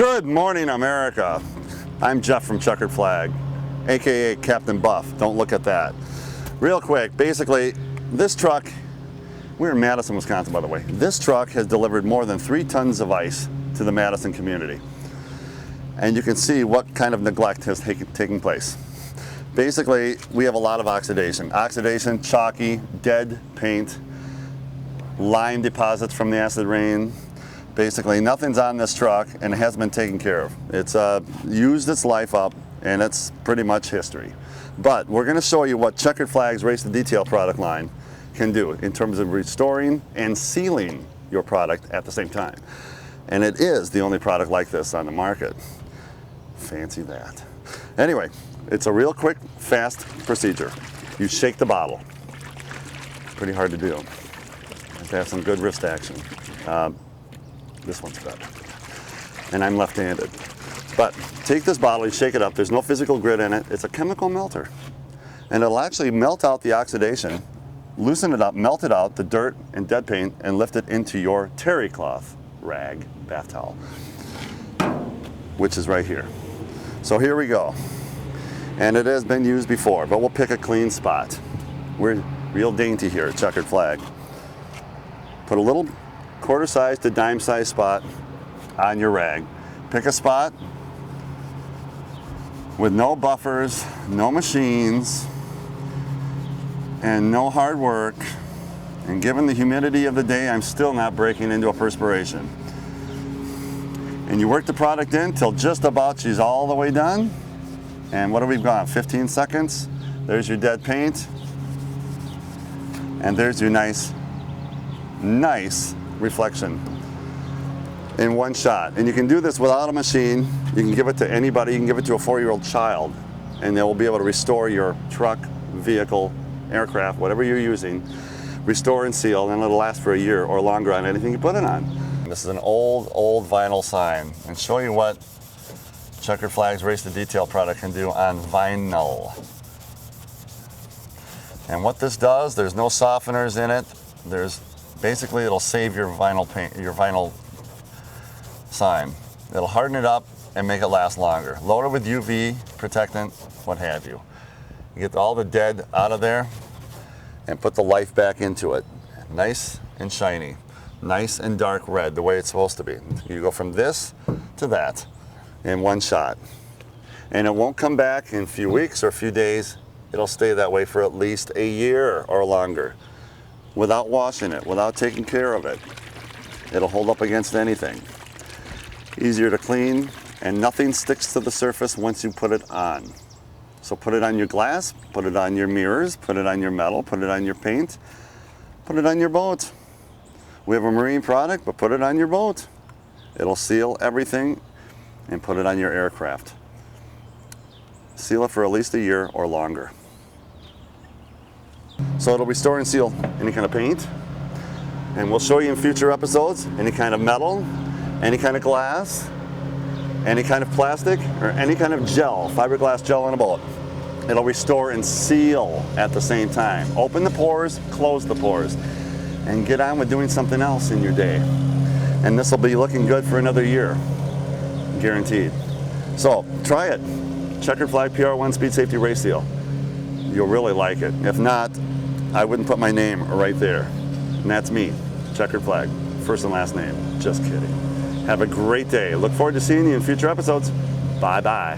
Good morning, America. I'm Jeff from Checkered Flag, aka Captain Buff. Don't look at that. Real quick, basically, this truck, we're in Madison, Wisconsin, by the way. This truck has delivered more than 3 tons of ice to the Madison community. And you can see what kind of neglect has taken place. Basically, we have a lot of oxidation. Oxidation, chalky, dead paint, lime deposits from the acid rain. Basically, nothing's on this truck and it hasn't been taken care of. It's used its life up and it's pretty much history. But we're going to show you what Checkered Flag's Race to Detail product line can do in terms of restoring and sealing your product at the same time. And it is the only product like this on the market. Fancy that. Anyway, it's a real quick, fast procedure. You shake the bottle. Pretty hard to do. You have to have some good wrist action. This one's better. And I'm left-handed. But take this bottle, you shake it up. There's no physical grit in it. It's a chemical melter. And it'll actually melt out the oxidation, loosen it up, melt it out, the dirt and dead paint, and lift it into your terry cloth rag, bath towel, which is right here. So here we go. And it has been used before, but we'll pick a clean spot. We're real dainty here at Checkered Flag. Put a little quarter-size to dime-size spot on your rag. Pick a spot with no buffers, no machines, and no hard work. And given the humidity of the day, I'm still not breaking into a perspiration. And you work the product in till just about she's all the way done. And what have we gone? 15 seconds. There's your dead paint. And there's your nice reflection in one shot. And you can do this without a machine. You can give it to anybody. You can give it to a 4-year-old child, and they will be able to restore your truck, vehicle, aircraft, whatever you're using, restore and seal, and it'll last for a year or longer on anything you put it on. This is an old vinyl sign, and show you what Checkered Flag's Race to Detail product can do on vinyl. And what this does, there's no softeners in it. Basically, it'll save your vinyl paint, your vinyl sign. It'll harden it up and make it last longer. Load it with UV protectant, what have you. You get all the dead out of there and put the life back into it. Nice and shiny, nice and dark red, the way it's supposed to be. You go from this to that in one shot. And it won't come back in a few weeks or a few days. It'll stay that way for at least a year or longer. Without washing it, without taking care of it. It'll hold up against anything. Easier to clean, and nothing sticks to the surface once you put it on. So put it on your glass, put it on your mirrors, put it on your metal, put it on your paint, put it on your boat. We have a marine product, but put it on your boat. It'll seal everything, and put it on your aircraft. Seal it for at least a year or longer. So it'll restore and seal any kind of paint, and we'll show you in future episodes any kind of metal, any kind of glass, any kind of plastic, or any kind of gel, fiberglass gel in a boat. It'll restore and seal at the same time. Open the pores, close the pores, and get on with doing something else in your day. And this will be looking good for another year, guaranteed. So try it. Checkered Flag PR1 Speed Safety Race Seal. You'll really like it. If not, I wouldn't put my name right there. And that's me, Checkered Flag, first and last name. Just kidding. Have a great day. Look forward to seeing you in future episodes. Bye-bye.